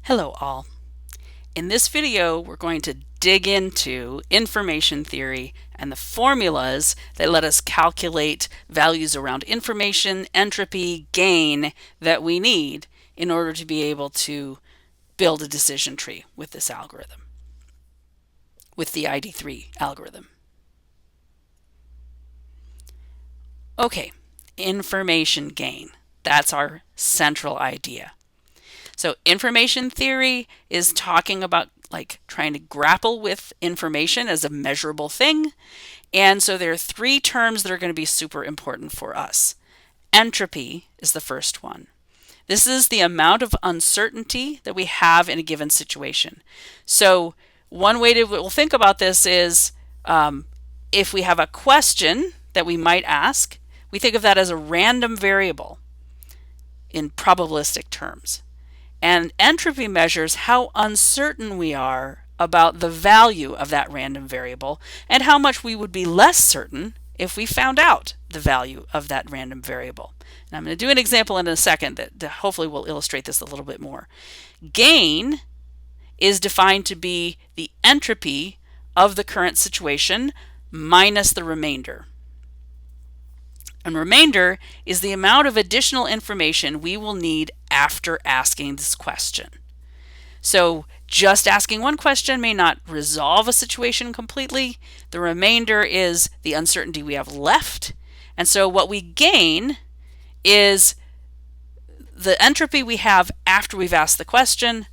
Hello all. In this video, we're going to dig into information theory and the formulas that let us calculate values around information, entropy, gain that we need in order to be able to build a decision tree with this algorithm, with the ID3 algorithm. Okay, information gain. That's our central idea. So information theory is talking about trying to grapple with information as a measurable thing. And so there are three terms that are going to be super important for us. Entropy is the first one. This is the amount of uncertainty that we have in a given situation. So one way to we'll think about this is if we have a question that we might ask, we think of that as a random variable in probabilistic terms. And entropy measures how uncertain we are about the value of that random variable and how much we would be less certain if we found out the value of that random variable. And I'm going to do an example in a second that hopefully will illustrate this a little bit more. Gain is defined to be the entropy of the current situation minus the remainder. And remainder is the amount of additional information we will need after asking this question. So just asking one question may not resolve a situation completely. The remainder is the uncertainty we have left. And so what we gain is the entropy we have after we've asked the question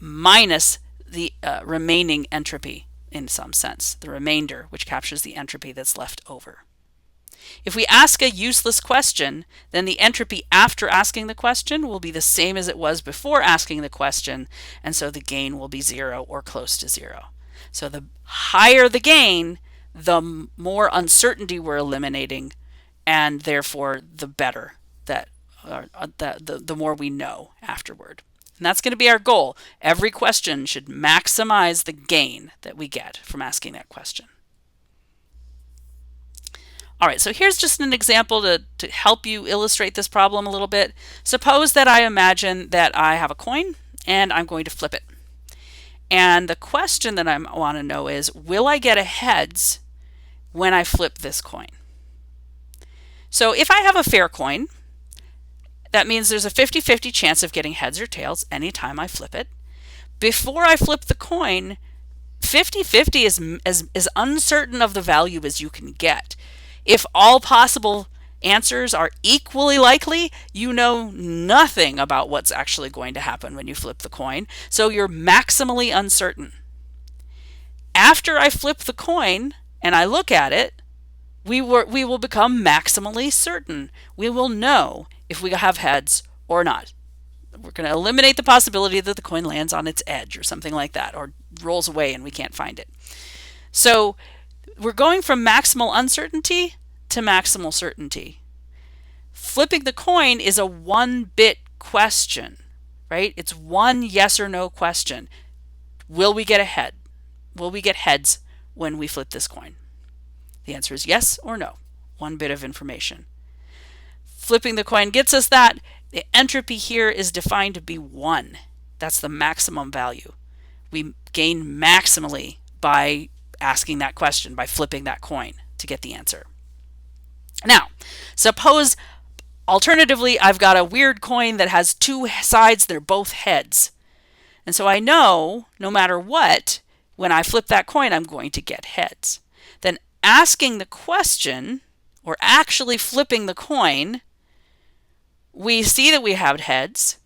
minus the remaining entropy in some sense, the remainder, which captures the entropy that's left over. If we ask a useless question, then the entropy after asking the question will be the same as it was before asking the question, and so the gain will be 0 or close to 0. So the higher the gain, the more uncertainty we're eliminating, and therefore the better the more we know afterward. And that's going to be our goal. Every question should maximize the gain that we get from asking that question. All right, so here's just an example to help you illustrate this problem a little bit. Suppose that I imagine that I have a coin and I'm going to flip it. And the question that I want to know is, will I get a heads when I flip this coin? So if I have a fair coin, that means there's a 50-50 chance of getting heads or tails anytime I flip it. Before I flip the coin, 50-50 is as uncertain of the value as you can get. If all possible answers are equally likely, you know nothing about what's actually going to happen when you flip the coin, so you're maximally uncertain. After I flip the coin and I look at it, we will become maximally certain. We will know if we have heads or not. We're going to eliminate the possibility that the coin lands on its edge or something like that, or rolls away and we can't find it. So we're going from maximal uncertainty to maximal certainty. Flipping the coin is a 1-bit question, right? It's one yes or no question. Will we get a head? Will we get heads when we flip this coin? The answer is yes or no. 1 bit of information. Flipping the coin gets us that. The entropy here is defined to be 1. That's the maximum value. We gain maximally by asking that question, by flipping that coin to get the answer. Now, suppose alternatively I've got a weird coin that has 2 sides, they're both heads. And so I know no matter what, when I flip that coin, I'm going to get heads. Then asking the question, or actually flipping the coin, we see that we have heads,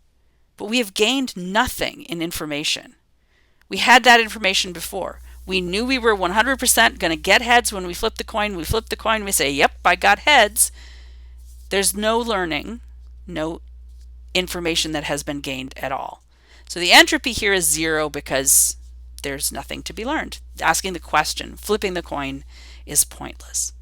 but we have gained nothing in information. We had that information before. We knew we were 100% going to get heads when we flip the coin. We flip the coin, we say, yep, I got heads. There's no learning, no information that has been gained at all. So the entropy here is 0 because there's nothing to be learned. Asking the question, flipping the coin is pointless.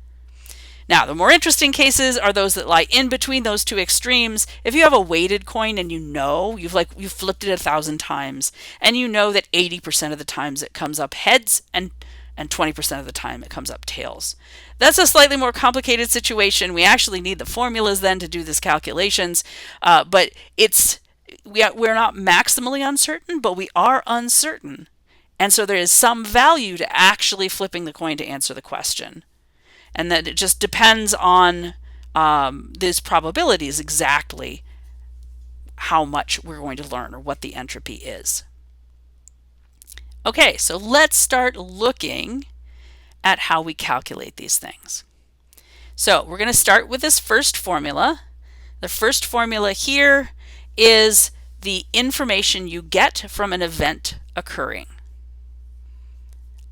Now, the more interesting cases are those that lie in between those two extremes. If you have a weighted coin and you know you've flipped it 1,000 times, and you know that 80% of the times it comes up heads and 20% of the time it comes up tails. That's a slightly more complicated situation. We actually need the formulas then to do these calculations, but it's we're not maximally uncertain, but we are uncertain. And so there is some value to actually flipping the coin to answer the question. And that it just depends on these probabilities exactly how much we're going to learn or what the entropy is. Okay, so let's start looking at how we calculate these things. So we're going to start with this first formula. The first formula here is the information you get from an event occurring.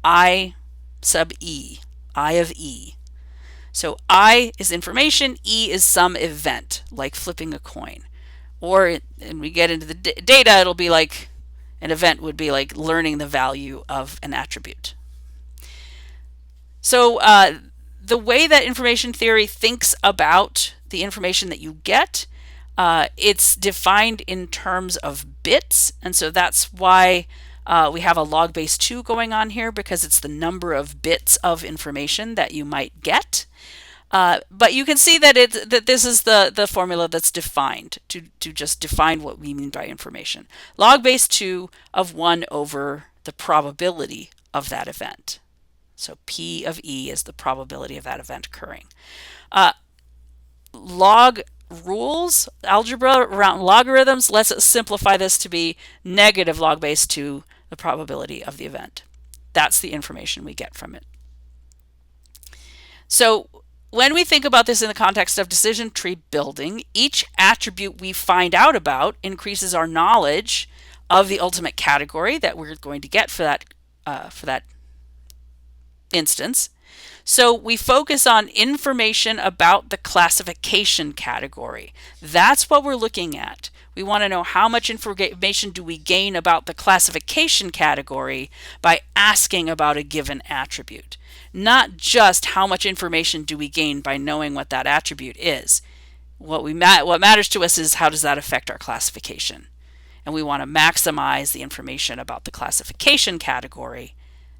I sub E, I of E. So I is information, E is some event, like flipping a coin. Or, and we get into the data, it'll be like, an event would be like learning the value of an attribute. So the way that information theory thinks about the information that you get, it's defined in terms of bits. And so that's why we have a log base 2 going on here, because it's the number of bits of information that you might get. But you can see that this is the formula that's defined to just define what we mean by information. Log base 2 of 1 over the probability of that event. So P of E is the probability of that event occurring. Log rules, algebra around logarithms, let's simplify this to be negative log base 2 the probability of the event. That's the information we get from it. So when we think about this in the context of decision tree building, each attribute we find out about increases our knowledge of the ultimate category that we're going to get for that instance. So we focus on information about the classification category. That's what we're looking at. We want to know how much information do we gain about the classification category by asking about a given attribute. Not just how much information do we gain by knowing what that attribute is. What matters to us is how does that affect our classification. And we want to maximize the information about the classification category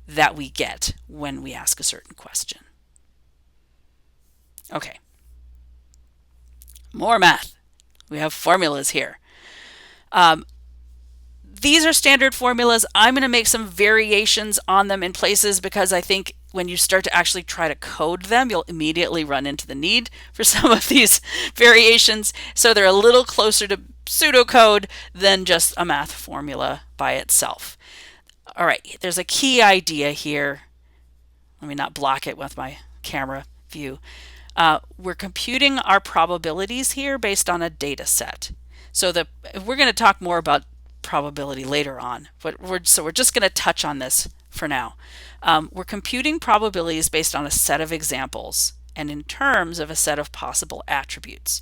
that we get when we ask a certain question. Okay. More math. We have formulas here. These are standard formulas. I'm going to make some variations on them in places because I think when you start to actually try to code them, you'll immediately run into the need for some of these variations. So they're a little closer to pseudocode than just a math formula by itself. All right, there's a key idea here. Let me not block it with my camera view. We're computing our probabilities here based on a data set. So we're going to talk more about probability later on, but we're just going to touch on this for now. We're computing probabilities based on a set of examples and in terms of a set of possible attributes.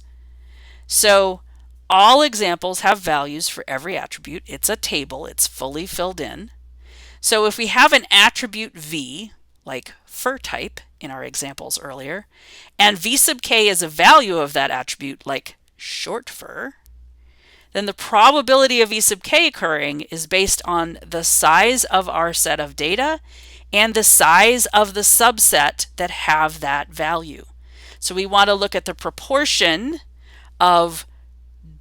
So all examples have values for every attribute. It's a table. It's fully filled in. So if we have an attribute V, like fur type in our examples earlier, and V sub k is a value of that attribute, like short fur, then the probability of V sub k occurring is based on the size of our set of data and the size of the subset that have that value. So we want to look at the proportion of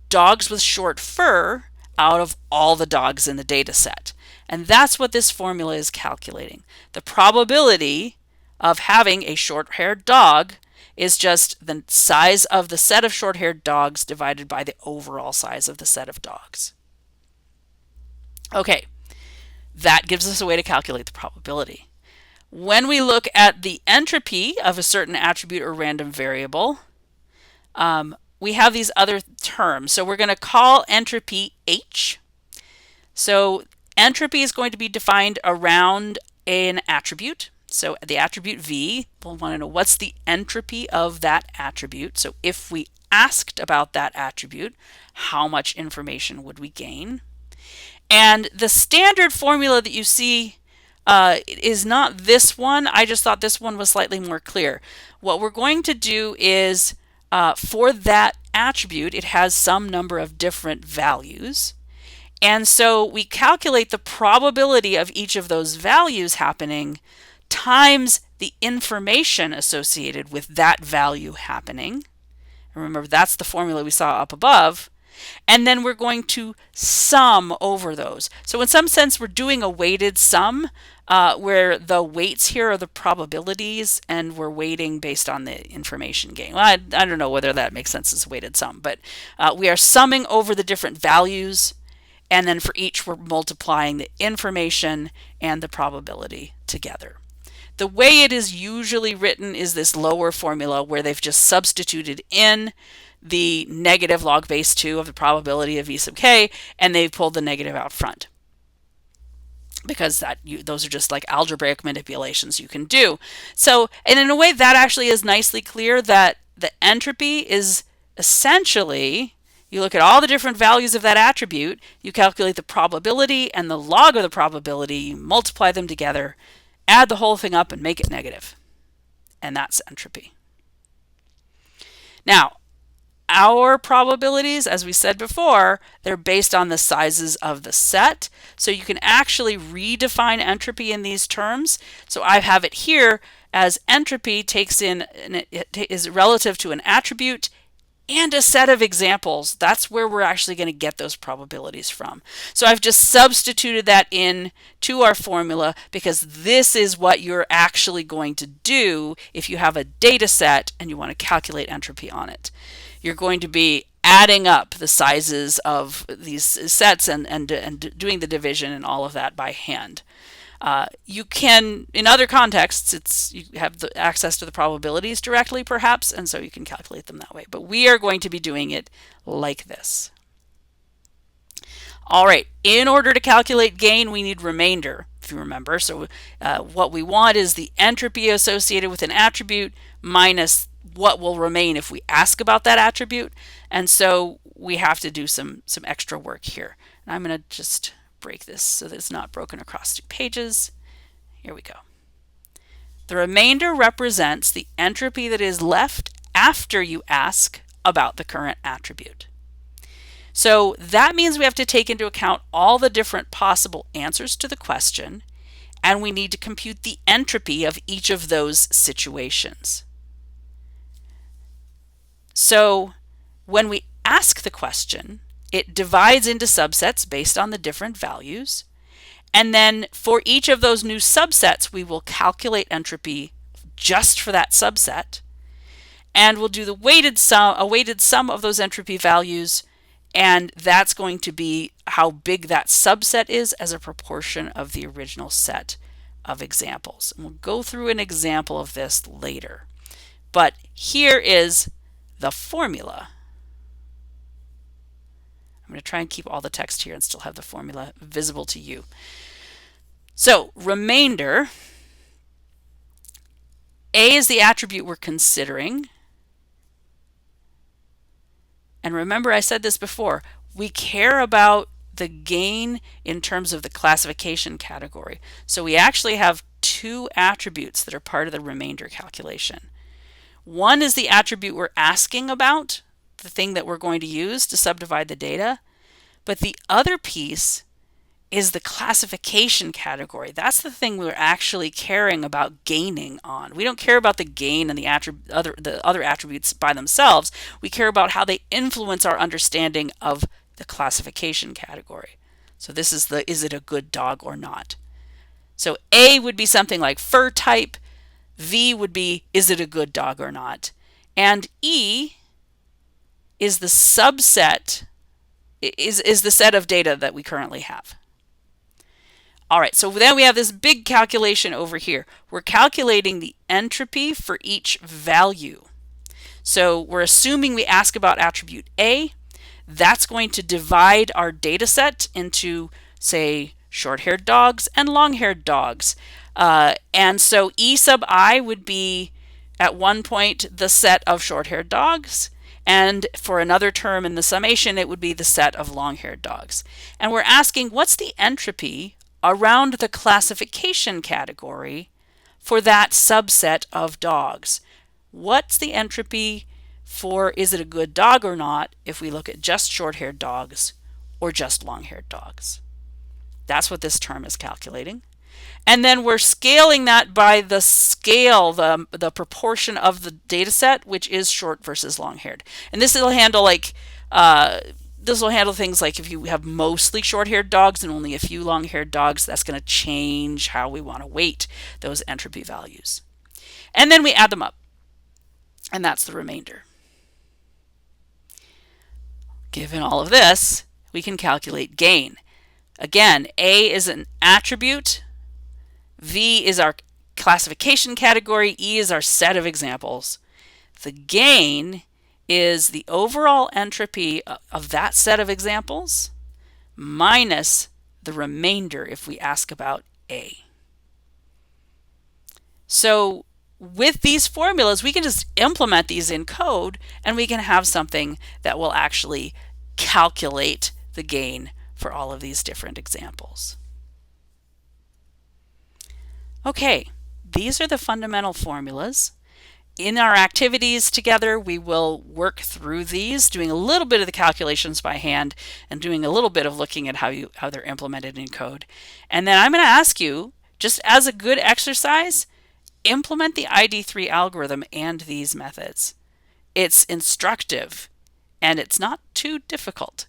dogs with short fur out of all the dogs in the data set. And that's what this formula is calculating. The probability of having a short-haired dog is just the size of the set of short-haired dogs divided by the overall size of the set of dogs. Okay, that gives us a way to calculate the probability. When we look at the entropy of a certain attribute or random variable, we have these other terms. So we're going to call entropy H. So entropy is going to be defined around an attribute. So the attribute V, we'll want to know what's the entropy of that attribute. So if we asked about that attribute, how much information would we gain? And the standard formula that you see is not this one. I just thought this one was slightly more clear. What we're going to do is for that attribute, it has some number of different values. And so we calculate the probability of each of those values happening times the information associated with that value happening. And remember, that's the formula we saw up above. and then we're going to sum over those. So in some sense, we're doing a weighted sum where the weights here are the probabilities, and we're weighting based on the information gain. Well, I don't know whether that makes sense as a weighted sum, but we are summing over the different values, and then for each we're multiplying the information and the probability together. The way it is usually written is this lower formula where they've just substituted in the negative log base 2 of the probability of v sub k, and they've pulled the negative out front, because those are just like algebraic manipulations you can do. So, and in a way that actually is nicely clear that the entropy is essentially, you look at all the different values of that attribute, you calculate the probability and the log of the probability, you multiply them together, add the whole thing up and make it negative. And that's entropy. Now, our probabilities, as we said before, they're based on the sizes of the set. So you can actually redefine entropy in these terms. So I have it here as entropy is relative to an attribute and a set of examples. That's where we're actually going to get those probabilities from. So I've just substituted that in to our formula because this is what you're actually going to do if you have a data set and you want to calculate entropy on it. You're going to be adding up the sizes of these sets and doing the division and all of that by hand. You can, in other contexts, you have the access to the probabilities directly perhaps, and so you can calculate them that way. But we are going to be doing it like this. All right, in order to calculate gain, we need remainder, if you remember. So what we want is the entropy associated with an attribute minus what will remain if we ask about that attribute. And so we have to do some extra work here. And I'm going to just break this so that it's not broken across 2 pages. Here we go. The remainder represents the entropy that is left after you ask about the current attribute. So that means we have to take into account all the different possible answers to the question, and we need to compute the entropy of each of those situations. So when we ask the question, it divides into subsets based on the different values. And then for each of those new subsets, we will calculate entropy just for that subset. And we'll do a weighted sum of those entropy values. And that's going to be how big that subset is as a proportion of the original set of examples. And we'll go through an example of this later. But here is the formula. I'm going to try and keep all the text here and still have the formula visible to you. So remainder, A is the attribute we're considering. And remember, I said this before, we care about the gain in terms of the classification category. So we actually have 2 attributes that are part of the remainder calculation. One is the attribute we're asking about, the thing that we're going to use to subdivide the data. But the other piece is the classification category. That's the thing we're actually caring about gaining on. We don't care about the gain and the other attributes by themselves. We care about how they influence our understanding of the classification category. So this is is it a good dog or not? So A would be something like fur type. V would be, is it a good dog or not? And E is the subset, is the set of data that we currently have. All right, so then we have this big calculation over here. We're calculating the entropy for each value. So we're assuming we ask about attribute A. That's going to divide our data set into, say, short-haired dogs and long-haired dogs. And so E sub I would be at one point the set of short-haired dogs, and for another term in the summation it would be the set of long-haired dogs. And we're asking what's the entropy around the classification category for that subset of dogs. What's the entropy for is it a good dog or not if we look at just short-haired dogs or just long-haired dogs? That's what this term is calculating. And then we're scaling that by the scale, the proportion of the data set, which is short versus long-haired. And this will handle like this will handle things like if you have mostly short-haired dogs and only a few long-haired dogs, that's going to change how we want to weight those entropy values. And then we add them up, and that's the remainder. Given all of this, we can calculate gain. Again, A is an attribute, V is our classification category, E is our set of examples. The gain is the overall entropy of that set of examples minus the remainder if we ask about A. So with these formulas, we can just implement these in code and we can have something that will actually calculate the gain for all of these different examples. Okay, these are the fundamental formulas. In our activities together, we will work through these, doing a little bit of the calculations by hand and doing a little bit of looking at how they're implemented in code. And then I'm going to ask you, just as a good exercise, implement the ID3 algorithm and these methods. It's instructive and it's not too difficult.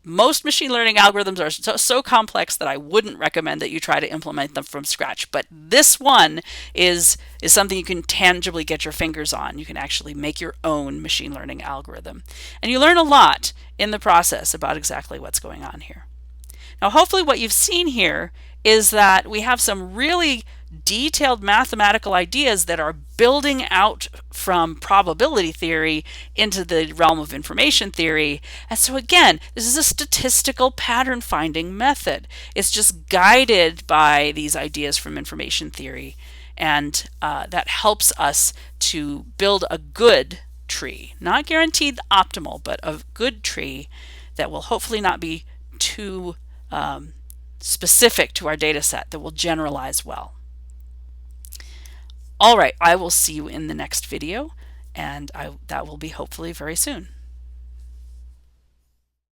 Most machine learning algorithms are so complex that I wouldn't recommend that you try to implement them from scratch. But this one is something you can tangibly get your fingers on. You can actually make your own machine learning algorithm. And you learn a lot in the process about exactly what's going on here. Now, hopefully what you've seen here is that we have some really detailed mathematical ideas that are building out from probability theory into the realm of information theory. And so again, this is a statistical pattern finding method. It's just guided by these ideas from information theory. And that helps us to build a good tree, not guaranteed optimal, but a good tree that will hopefully not be too specific to our data set, that will generalize well. All right, I will see you in the next video, and that will be hopefully very soon.